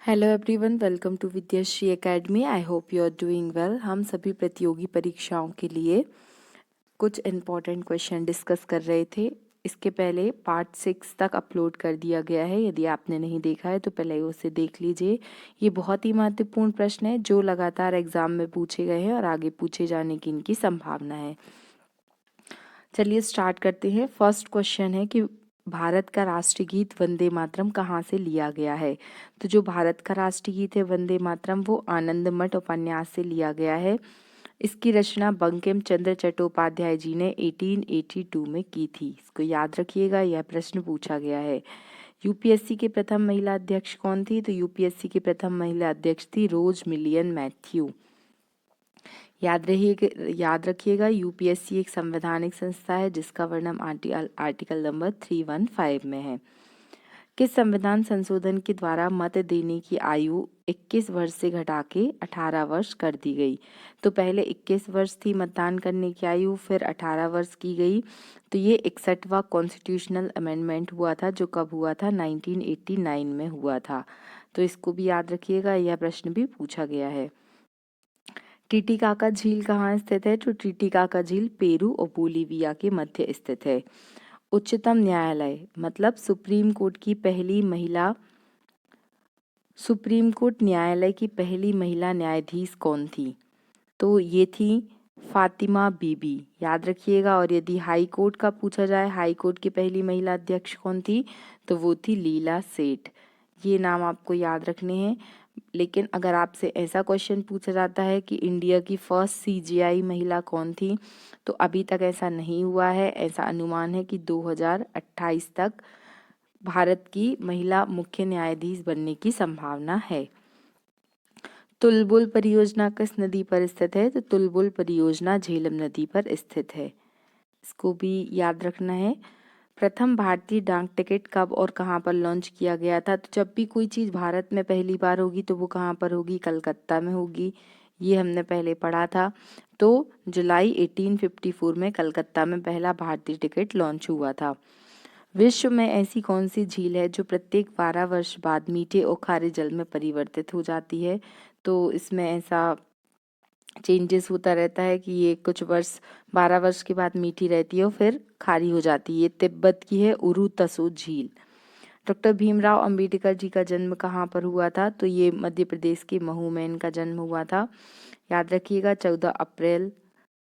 Hello everyone, welcome to Vidyashree academy. I hope you are doing well. हम सभी प्रतियोगी परीक्षाओं के लिए कुछ इम्पॉर्टेंट क्वेश्चन डिस्कस कर रहे थे। इसके पहले पार्ट 6 तक अपलोड कर दिया गया है। यदि आपने नहीं देखा है तो पहले उसे देख लीजिए। ये बहुत ही महत्वपूर्ण प्रश्न है जो लगातार एग्जाम में पूछे गए हैं और आगे पूछे जाने की इनकी संभावना है। चलिए स्टार्ट करते हैं। फर्स्ट क्वेश्चन है कि भारत का राष्ट्रीय गीत वंदे मातरम कहाँ से लिया गया है। तो जो भारत का राष्ट्रीय गीत है वंदे मातरम, वो आनंद मठ उपन्यास से लिया गया है। इसकी रचना बंकिम चंद्र चट्टोपाध्याय जी ने 1882 में की थी। इसको याद रखिएगा, यह प्रश्न पूछा गया है। यूपीएससी के प्रथम महिला अध्यक्ष कौन थी। तो यूपीएससी की प्रथम महिला अध्यक्ष थी रोज मिलियन मैथ्यू। याद रखिएगा, यूपीएससी एक संवैधानिक संस्था है जिसका वर्णन आर्टिकल नंबर 315 में है। किस संविधान संशोधन के द्वारा मत देने की आयु 21 वर्ष से घटा के 18 वर्ष कर दी गई। तो पहले 21 वर्ष थी मतदान करने की आयु, फिर 18 वर्ष की गई। तो ये 61वां कॉन्स्टिट्यूशनल अमेंडमेंट हुआ था, जो कब हुआ था, 1989 में हुआ था। तो इसको भी याद रखिएगा, यह प्रश्न भी पूछा गया है। टीटीकाका झील कहाँ स्थित है। तो टीटीकाका झील पेरू और बोलीविया के मध्य स्थित है। उच्चतम न्यायालय मतलब सुप्रीम कोर्ट न्यायालय की पहली महिला न्यायाधीश कौन थी। तो ये थी फातिमा बीबी, याद रखिएगा। और यदि हाई कोर्ट का पूछा जाए, हाई कोर्ट की पहली महिला अध्यक्ष कौन थी, तो वो थी लीला सेठ। ये नाम आपको याद रखने हैं। लेकिन अगर आपसे ऐसा क्वेश्चन पूछा जाता है कि इंडिया की फर्स्ट सीजीआई महिला कौन थी, तो अभी तक ऐसा नहीं हुआ है। ऐसा अनुमान है कि 2028 तक भारत की महिला मुख्य न्यायाधीश बनने की संभावना है। तुलबुल परियोजना किस नदी पर स्थित है। तो तुलबुल परियोजना झेलम नदी पर स्थित है। इसको भी याद रखना है। प्रथम भारतीय डाक टिकट कब और कहाँ पर लॉन्च किया गया था। तो जब भी कोई चीज़ भारत में पहली बार होगी तो वो कहाँ पर होगी, कलकत्ता में होगी। ये हमने पहले पढ़ा था। तो जुलाई 1854 में कलकत्ता में पहला भारतीय टिकट लॉन्च हुआ था। विश्व में ऐसी कौन सी झील है जो प्रत्येक 12 वर्ष बाद मीठे और खारे जल में परिवर्तित हो जाती है। तो इसमें ऐसा चेंजेस होता रहता है कि ये कुछ वर्ष 12 वर्ष के बाद मीठी रहती है और फिर खारी हो जाती है। ये तिब्बत की है उरु तसो झील। डॉक्टर भीमराव अंबेडकर जी का जन्म कहाँ पर हुआ था। तो ये मध्य प्रदेश के महू में इनका जन्म हुआ था। याद रखिएगा, 14 अप्रैल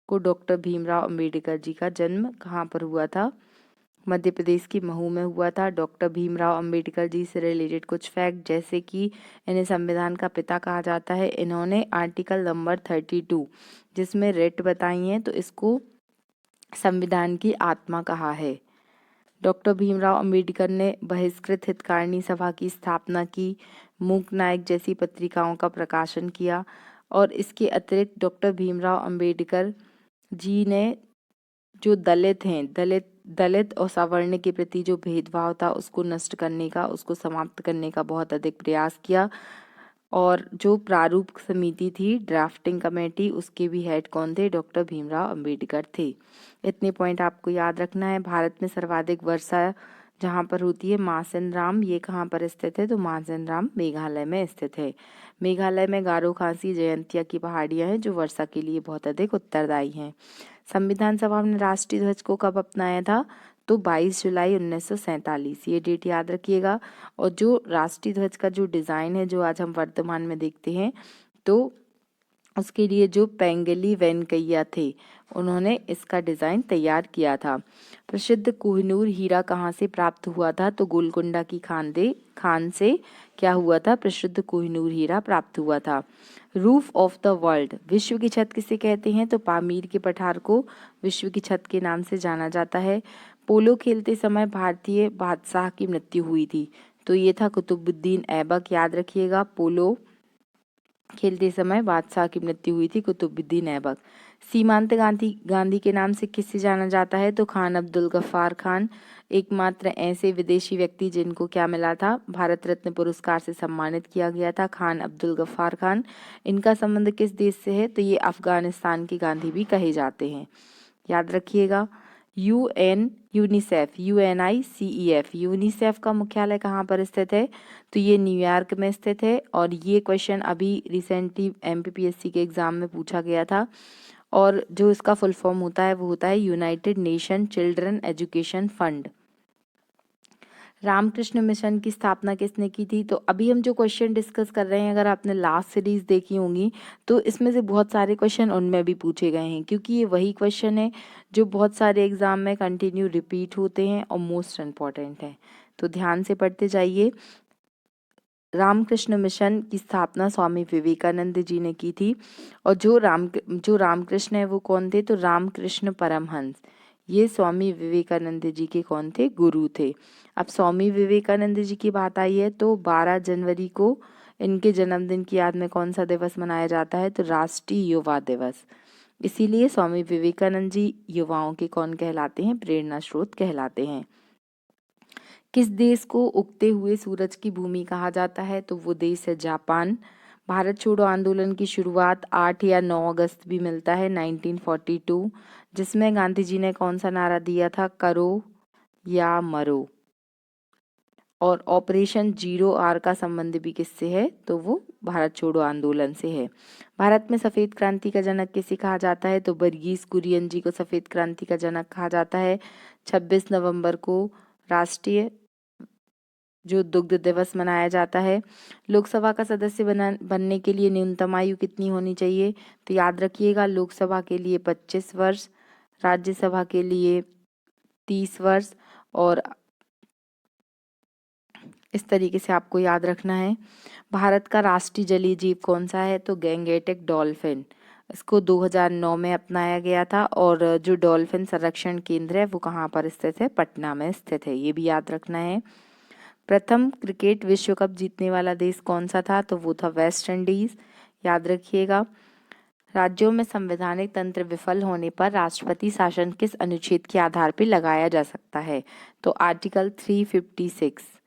को डॉक्टर भीमराव अंबेडकर जी का जन्म कहाँ पर हुआ था, मध्य प्रदेश के महू में हुआ था। डॉक्टर भीमराव अंबेडकर जी से रिलेटेड कुछ फैक्ट, जैसे कि इन्हें संविधान का पिता कहा जाता है। इन्होंने आर्टिकल नंबर 32 जिसमें रिट बताई हैं, तो इसको संविधान की आत्मा कहा है। डॉक्टर भीमराव अंबेडकर ने बहिष्कृत हितकारिणी सभा की स्थापना की, मूक नायक जैसी पत्रिकाओं का प्रकाशन किया। और इसके अतिरिक्त डॉक्टर भीमराव अंबेडकर जी ने जो दलित और सवर्ण के प्रति जो भेदभाव था उसको नष्ट करने का, उसको समाप्त करने का बहुत अधिक प्रयास किया। और जो प्रारूप समिति थी, ड्राफ्टिंग कमेटी, उसके भी हेड कौन थे, डॉक्टर भीमराव अंबेडकर थे। इतने पॉइंट आपको याद रखना है। भारत में सर्वाधिक वर्षा जहाँ पर होती है, मासिन राम, ये कहाँ पर स्थित है। तो मासिन राम मेघालय में स्थित है। मेघालय में गारो खासी जयंतिया की पहाड़ियाँ हैं जो वर्षा के लिए बहुत अधिक उत्तरदायी हैं। संविधान सभा ने राष्ट्रीय ध्वज को कब अपनाया था। तो 22 जुलाई 1947, ये डेट याद रखिएगा। और जो राष्ट्रीय ध्वज का जो डिज़ाइन है, जो आज हम वर्तमान में देखते हैं, तो उसके लिए जो पेंगली वेंकैया थे, उन्होंने इसका डिज़ाइन तैयार किया था। प्रसिद्ध कोहिनूर हीरा कहाँ से प्राप्त हुआ था। तो गोलकुंडा की खान से क्या हुआ था, प्रसिद्ध कोहिनूर हीरा प्राप्त हुआ था। रूफ ऑफ द वर्ल्ड, विश्व की छत किसे कहते हैं। तो पामीर के पठार को विश्व की छत के नाम से जाना जाता है। पोलो खेलते समय भारतीय बादशाह की मृत्यु हुई थी। तो ये था कुतुबुद्दीन ऐबक, याद रखिएगा। पोलो खेलते समय बादशाह की मृत्यु हुई थी, कुतुबुद्दीन ऐबक। सीमांत गांधी के नाम से किससे जाना जाता है। तो खान अब्दुल गफ्फार खान, एकमात्र ऐसे विदेशी व्यक्ति जिनको क्या मिला था, भारत रत्न पुरस्कार से सम्मानित किया गया था, खान अब्दुल गफ्फार खान। इनका संबंध किस देश से है। तो ये अफगानिस्तान के गांधी भी कहे जाते हैं, याद रखिएगा। यूनिसेफ, UNICEF, यूनिसेफ का मुख्यालय कहाँ पर स्थित है? तो ये न्यूयॉर्क में स्थित है। और ये क्वेश्चन अभी रिसेंटली MPPSC के एग्जाम में पूछा गया था। और जो इसका फुल फॉर्म होता है वो होता है United Nation Children Education Fund. Ramakrishna Mission की स्थापना किसने की थी? तो अभी हम जो क्वेश्चन डिस्कस कर रहे हैं, अगर आपने लास्ट सीरीज देखी होंगी तो इसमें से बहुत सारे क्वेश्चन उनमें भी पूछे गए हैं, क्योंकि ये वही क्वेश्चन है जो बहुत सारे एग्जाम में कंटिन्यू रिपीट होते हैं और मोस्ट इम्पॉर्टेंट है। तो ध्यान से पढ़ते जाइए। रामकृष्ण मिशन की स्थापना स्वामी विवेकानंद जी ने की थी। और जो रामकृष्ण है वो कौन थे? तो रामकृष्ण परमहंस, ये स्वामी विवेकानंद जी के कौन थे? गुरु थे। अब स्वामी विवेकानंद जी की बात आई है तो 12 जनवरी को इनके जन्मदिन की याद में कौन सा दिवस मनाया जाता है? तो राष्ट्रीय युवा दिवस। इसीलिए स्वामी विवेकानंद जी युवाओं के कौन कहलाते हैं? प्रेरणा स्रोत कहलाते हैं। किस देश को उगते हुए सूरज की भूमि कहा जाता है? तो वो देश है जापान। भारत छोड़ो आंदोलन की शुरुआत 8 या 9 अगस्त भी मिलता है 1942, जिसमें गांधी जी ने कौन सा नारा दिया था? करो या मरो। और ऑपरेशन 0R का संबंध भी किससे है? तो वो भारत छोड़ो आंदोलन से है। भारत में सफेद क्रांति का जनक किसे कहा जाता है? तो वर्गीज कुरियन जी को सफेद क्रांति का जनक कहा जाता है। 26 नवंबर को राष्ट्रीय जो दुग्ध दिवस मनाया जाता है। लोकसभा का सदस्य बनने के लिए न्यूनतम आयु कितनी होनी चाहिए? तो याद रखिएगा, लोकसभा के लिए 25 वर्ष, राज्यसभा के लिए 30 वर्ष, और इस तरीके से आपको याद रखना है। भारत का राष्ट्रीय जलीय जीव कौन सा है? तो गैंगेटिक डॉल्फिन। इसको 2009 में अपनाया गया था। और जो डॉल्फिन संरक्षण केंद्र है वो कहाँ पर स्थित है? पटना में स्थित है, ये भी याद रखना है। प्रथम क्रिकेट विश्व कप जीतने वाला देश कौन सा था? तो वो था वेस्ट इंडीज, याद रखिएगा। राज्यों में संवैधानिक तंत्र विफल होने पर राष्ट्रपति शासन किस अनुच्छेद के आधार पर लगाया जा सकता है? तो आर्टिकल 356।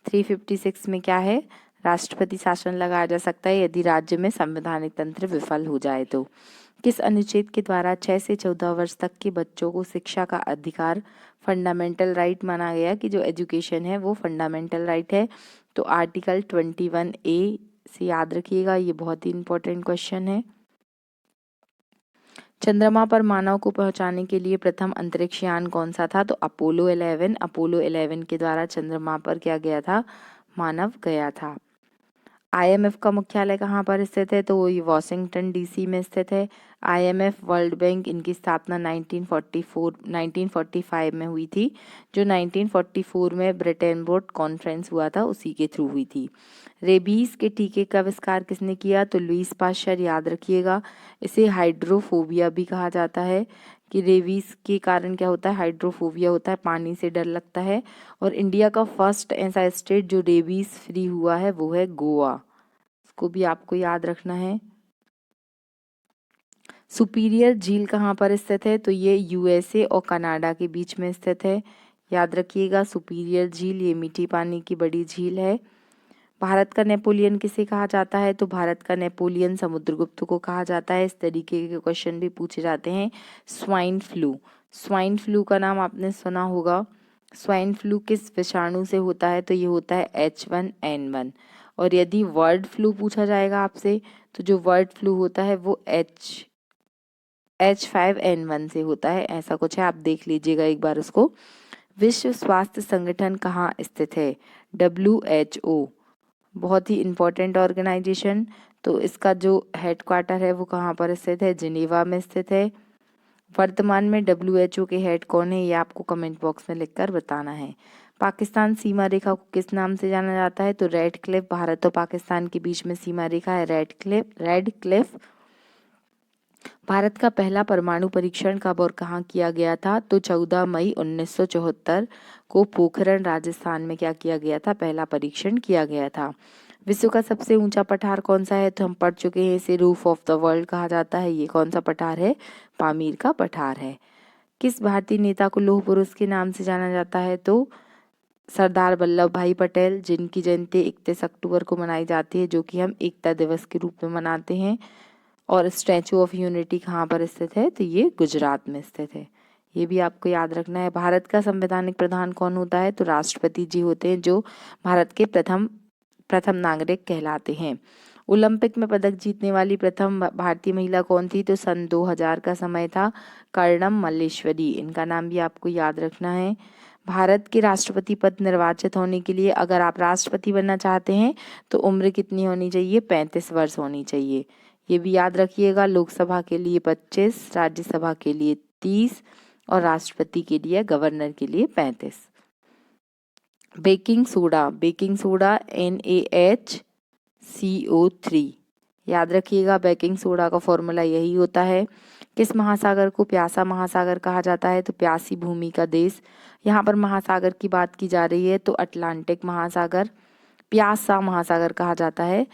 356 में क्या है? राष्ट्रपति शासन लगाया जा सकता है यदि राज्य में संवैधानिक तंत्र विफल हो जाए तो। किस अनुच्छेद के द्वारा 6 से 14 वर्ष तक के बच्चों को शिक्षा का अधिकार फंडामेंटल राइट माना गया कि जो एजुकेशन है वो फंडामेंटल राइट है? तो आर्टिकल 21A से याद रखिएगा, ये बहुत ही इंपॉर्टेंट क्वेश्चन है। चंद्रमा पर मानव को पहुंचाने के लिए प्रथम अंतरिक्ष यान कौन सा था? तो अपोलो 11। अपोलो 11 के द्वारा चंद्रमा पर क्या गया था? मानव गया था। IMF का मुख्यालय कहाँ पर स्थित है? तो ये वॉशिंगटन DC में स्थित है। IMF, वर्ल्ड बैंक, इनकी स्थापना 1945 में हुई थी। जो 1944 में ब्रेटन वुड्स कॉन्फ्रेंस हुआ था उसी के थ्रू हुई थी। रेबीज के टीके का आविष्कार किसने किया? तो लुईस पाश्चर, याद रखिएगा। इसे हाइड्रोफोबिया भी कहा जाता है कि रेबीज के कारण क्या होता है? हाइड्रोफोबिया होता है, पानी से डर लगता है। और इंडिया का फर्स्ट ऐसा स्टेट जो रेबीज फ्री हुआ है वो है गोवा, इसको भी आपको याद रखना है। सुपीरियर झील कहाँ पर स्थित है? तो ये USA और कनाडा के बीच में स्थित है, याद रखिएगा। सुपीरियर झील ये मीठी पानी की बड़ी झील है। भारत का नेपोलियन किसे कहा जाता है? तो भारत का नेपोलियन समुद्रगुप्त को कहा जाता है। इस तरीके के क्वेश्चन भी पूछे जाते हैं। स्वाइन फ्लू, स्वाइन फ्लू का नाम आपने सुना होगा। स्वाइन फ्लू किस विषाणु से होता है? तो ये होता है H1N1। और यदि बर्ड फ्लू पूछा जाएगा आपसे तो जो बर्ड फ्लू होता है वो H5N1 से होता है, ऐसा कुछ है, आप देख लीजिएगा एक बार उसको। विश्व स्वास्थ्य संगठन कहाँ स्थित है? WHO, बहुत ही इम्पोर्टेंट ऑर्गेनाइजेशन। तो इसका जो हेडक्वार्टर है वो कहाँ पर स्थित है? जिनेवा में स्थित है। वर्तमान में WHO के हेड कौन है? ये आपको कमेंट बॉक्स में लिखकर बताना है। पाकिस्तान सीमा रेखा को किस नाम से जाना जाता है? तो रेड क्लिफ। भारत और पाकिस्तान के बीच में सीमा रेखा है रेड क्लिफ। भारत का पहला परमाणु परीक्षण कब और कहाँ किया गया था? तो 14 मई 1974 को पोखरण राजस्थान में क्या किया गया था? पहला परीक्षण किया गया था। विश्व का सबसे ऊंचा पठार कौन सा है? तो हम पढ़ चुके हैं, इसे रूफ ऑफ द वर्ल्ड कहा जाता है। ये कौन सा पठार है? पामीर का पठार है। किस भारतीय नेता को लौह पुरुष के नाम से जाना जाता है? तो सरदार वल्लभ भाई पटेल, जिनकी जयंती 31 अक्टूबर को मनाई जाती है, जो कि हम एकता दिवस के रूप में मनाते हैं। और स्टैचू ऑफ यूनिटी कहाँ पर स्थित है? तो ये गुजरात में स्थित है, ये भी आपको याद रखना है। भारत का संवैधानिक प्रधान कौन होता है? तो राष्ट्रपति जी होते हैं, जो भारत के प्रथम नागरिक कहलाते हैं। ओलंपिक में पदक जीतने वाली प्रथम भारतीय महिला कौन थी? तो सन 2000 का समय था, कर्णम मल्लेश्वरी। इनका नाम भी आपको याद रखना है। भारत के राष्ट्रपति पद निर्वाचित होने के लिए अगर आप राष्ट्रपति बनना चाहते हैं तो उम्र कितनी होनी चाहिए? 35 वर्ष होनी चाहिए। ये भी याद रखिएगा। लोकसभा के लिए 25, राज्यसभा के लिए 30 और राष्ट्रपति के लिए, गवर्नर के लिए 35। बेकिंग सोडा NaHCO3 याद रखिएगा। बेकिंग सोडा का फॉर्मूला यही होता है। किस महासागर को प्यासा महासागर कहा जाता है? तो प्यासी भूमि का देश। यहाँ पर महासागर की बात की जा रही है तो अटलांटिक महासागर। प्यासा महासागर कहा जाता है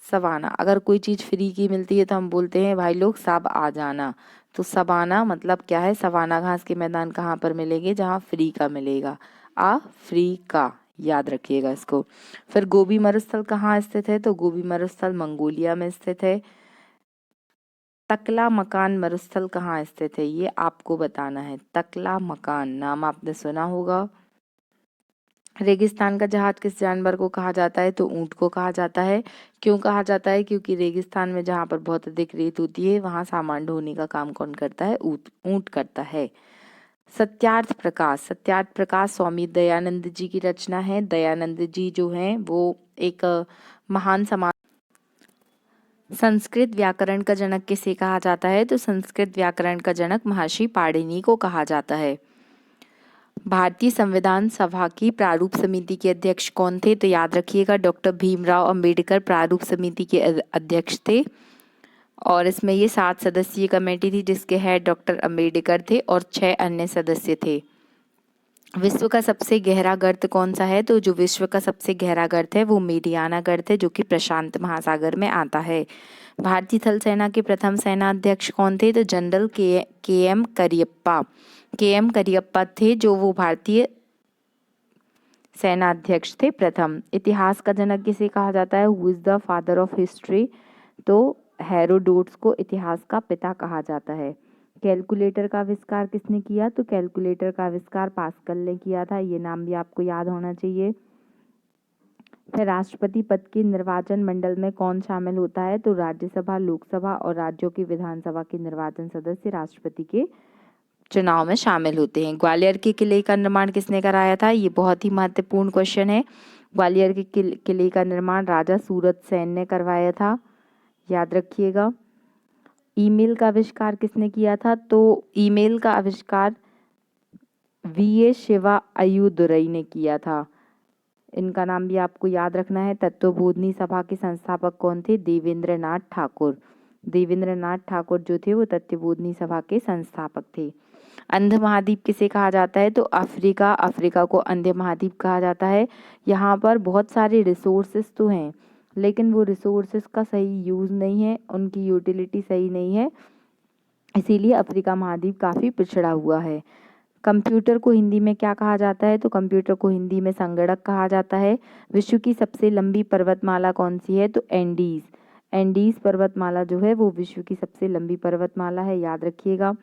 सवाना। अगर कोई चीज़ फ्री की मिलती है तो हम बोलते हैं भाई लोग सब आ जाना। तो सवाना मतलब क्या है? सवाना घास के मैदान कहाँ पर मिलेंगे? जहाँ फ्री का मिलेगा, अफ्रीका। याद रखिएगा इसको। फिर गोबी मरुस्थल कहाँ स्थित है? तो गोबी मरुस्थल मंगोलिया में स्थित है। तकला मकान मरुस्थल कहाँ स्थित है? ये आपको बताना है। तकला मकान नाम आपने सुना होगा। रेगिस्तान का जहाज किस जानवर को कहा जाता है? तो ऊंट को कहा जाता है। क्यों कहा जाता है? क्योंकि रेगिस्तान में जहाँ पर बहुत अधिक रेत होती है वहाँ सामान ढोने का काम कौन करता है? ऊंट करता है। सत्यार्थ प्रकाश स्वामी दयानंद जी की रचना है। दयानंद जी जो हैं वो एक महान समाज। संस्कृत व्याकरण का जनक किसे कहा जाता है? तो संस्कृत व्याकरण का जनक महर्षि पाणिनि को कहा जाता है। भारतीय संविधान सभा की प्रारूप समिति के अध्यक्ष कौन थे? तो याद रखिएगा डॉक्टर भीमराव अंबेडकर प्रारूप समिति के अध्यक्ष थे। और इसमें ये 7 सदस्यीय कमेटी थी जिसके हेड डॉक्टर अंबेडकर थे और 6 अन्य सदस्य थे। विश्व का सबसे गहरा गर्त कौन सा है? तो जो विश्व का सबसे गहरा गर्त है वो मेरियाना गर्त है, जो कि प्रशांत महासागर में आता है। भारतीय थल सेना के प्रथम सेना अध्यक्ष कौन थे? तो जनरल के एम करियप्पा थे, जो वो भारतीय सेना अध्यक्ष थे प्रथम। इतिहास का जनक किसे कहा जाता है? Who is the father of history? तो हेरोडोट्स को इतिहास का पिता कहा जाता है। कैलकुलेटर का आविष्कार किसने किया? तो कैलकुलेटर का आविष्कार पास्कल ने किया था। ये नाम भी आपको याद होना चाहिए। फिर राष्ट्रपति पद के निर्वाचन मंडल में कौन शामिल होता है? तो राज्यसभा, लोकसभा और राज्यों की विधानसभा के निर्वाचन सदस्य राष्ट्रपति के चुनाव में शामिल होते हैं। ग्वालियर के किले का निर्माण किसने कराया था? ये बहुत ही महत्वपूर्ण क्वेश्चन है। ग्वालियर के किले का निर्माण राजा सूरत सेन ने करवाया था। याद रखिएगा। ईमेल का आविष्कार किसने किया था? तो ईमेल का आविष्कार VA शिवा अय्युदुरई ने किया था। इनका नाम भी आपको याद रखना है। तत्वबोधिनी सभा के संस्थापक कौन थे? देवेंद्र नाथ ठाकुर जो थे वो तत्वबोधिनी सभा के संस्थापक थे। अंध महाद्वीप किसे कहा जाता है? तो अफ्रीका को अंध महाद्वीप कहा जाता है। यहाँ पर बहुत सारे रिसोर्सेस तो हैं लेकिन वो रिसोर्सेस का सही यूज़ नहीं है, उनकी यूटिलिटी सही नहीं है, इसीलिए अफ्रीका महाद्वीप काफ़ी पिछड़ा हुआ है। कंप्यूटर को हिंदी में क्या कहा जाता है? तो कंप्यूटर को हिंदी में संगणक कहा जाता है। विश्व की सबसे लंबी पर्वतमाला कौन सी है? तो एंडीज पर्वतमाला जो है वो विश्व की सबसे लंबी पर्वतमाला है। याद रखिएगा।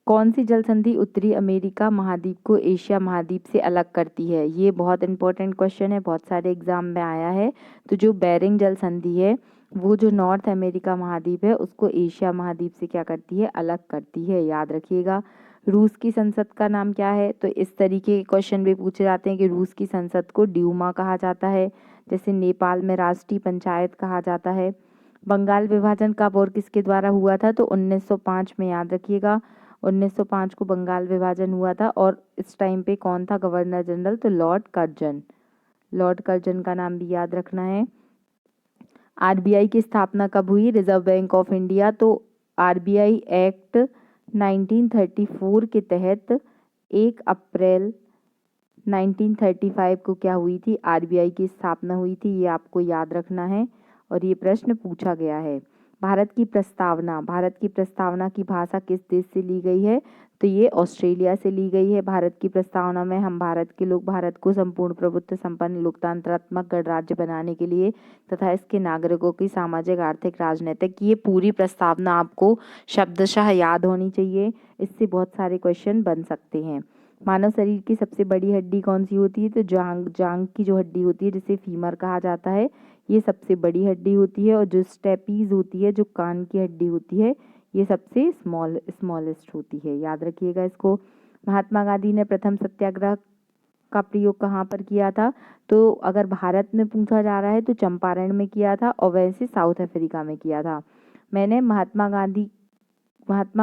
कौन सी जल संधि उत्तरी अमेरिका महाद्वीप को एशिया महाद्वीप से अलग करती है? ये बहुत इंपॉर्टेंट क्वेश्चन है, बहुत सारे एग्जाम में आया है। तो जो बेरिंग जल संधि है वो जो नॉर्थ अमेरिका महाद्वीप है उसको एशिया महाद्वीप से क्या करती है? अलग करती है। याद रखिएगा। रूस की संसद का नाम क्या है? तो इस तरीके के क्वेश्चन भी पूछे जाते हैं कि रूस की संसद को ड्यूमा कहा जाता है, जैसे नेपाल में राष्ट्रीय पंचायत कहा जाता है। बंगाल विभाजन कब और किसके द्वारा हुआ था? तो 1905 में। याद रखिएगा 1905 को बंगाल विभाजन हुआ था। और इस टाइम पे कौन था गवर्नर जनरल? तो लॉर्ड कर्जन का नाम भी याद रखना है। RBI की स्थापना कब हुई? Reserve bank of India. तो RBI एक्ट 1934 के तहत 1 अप्रैल 1935 को क्या हुई थी? RBI की स्थापना हुई थी। ये आपको याद रखना है और ये प्रश्न पूछा गया है। भारत की प्रस्तावना की भाषा किस देश से ली गई है? तो ये ऑस्ट्रेलिया से ली गई है। भारत की प्रस्तावना में हम भारत के लोग भारत को संपूर्ण प्रभुत्व संपन्न लोकतंत्रात्मक गणराज्य बनाने के लिए तथा इसके नागरिकों की सामाजिक आर्थिक राजनीतिक, ये पूरी प्रस्तावना आपको शब्दशः याद होनी चाहिए। इससे बहुत सारे क्वेश्चन बन सकते हैं। मानव शरीर की सबसे बड़ी हड्डी कौन सी होती है? तो जांघ की जो हड्डी होती है जिसे फीमर कहा जाता है, ये सबसे बड़ी हड्डी होती है। और जो स्टेपीज होती है, जो कान की हड्डी होती है, ये सबसे स्मॉलेस्ट होती है। याद रखिएगा इसको। महात्मा गांधी ने प्रथम सत्याग्रह का प्रयोग कहाँ पर किया था? तो अगर भारत में पूछा जा रहा है तो चंपारण में किया था, और वैसे साउथ अफ्रीका में किया था। मैंने महात्मा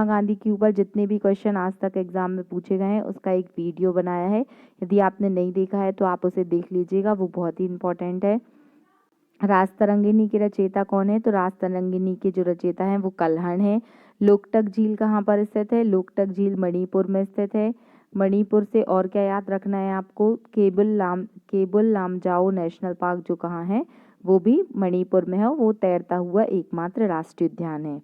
गांधी के ऊपर जितने भी क्वेश्चन आज तक एग्जाम में पूछे गए हैं उसका एक वीडियो बनाया है। यदि आपने नहीं देखा है तो आप उसे देख लीजिएगा, वो बहुत ही इम्पोर्टेंट है। राजतरंगिणी के रचयिता कौन है? तो राजतरंगिणी के जो रचयिता हैं वो कल्हण है। लोकटक झील कहाँ पर स्थित है? लोकटक झील मणिपुर में स्थित है। मणिपुर से और क्या याद रखना है आपको? केबुल लामजाओ नेशनल पार्क जो कहाँ है, वो भी मणिपुर में है। वो तैरता हुआ एकमात्र राष्ट्रीय उद्यान है।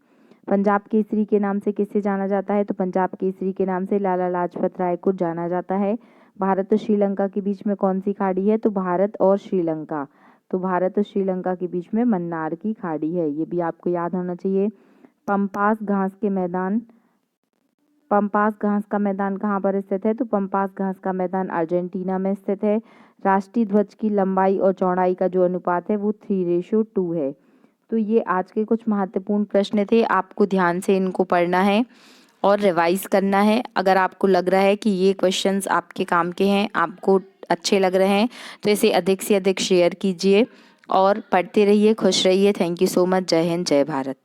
पंजाब केसरी के नाम से किसे जाना जाता है? तो पंजाब केसरी के नाम से लाला लाजपत राय को जाना जाता है। भारत और श्रीलंका के बीच में कौन सी खाड़ी है? तो भारत और श्रीलंका के बीच में मन्नार की खाड़ी है। ये भी आपको याद होना चाहिए। पंपास घास का मैदान कहाँ पर स्थित है? तो पंपास घास का मैदान अर्जेंटीना में स्थित है। राष्ट्रीय ध्वज की लंबाई और चौड़ाई का जो अनुपात है वो 3:2 है। तो ये आज के कुछ महत्वपूर्ण प्रश्न थे। आपको ध्यान से इनको पढ़ना है और रिवाइज करना है। अगर आपको लग रहा है कि ये क्वेश्चंस आपके काम के हैं, आपको अच्छे लग रहे हैं, तो इसे अधिक से अधिक शेयर कीजिए और पढ़ते रहिए। खुश रहिए। Thank you so much. जय हिंद, जय भारत।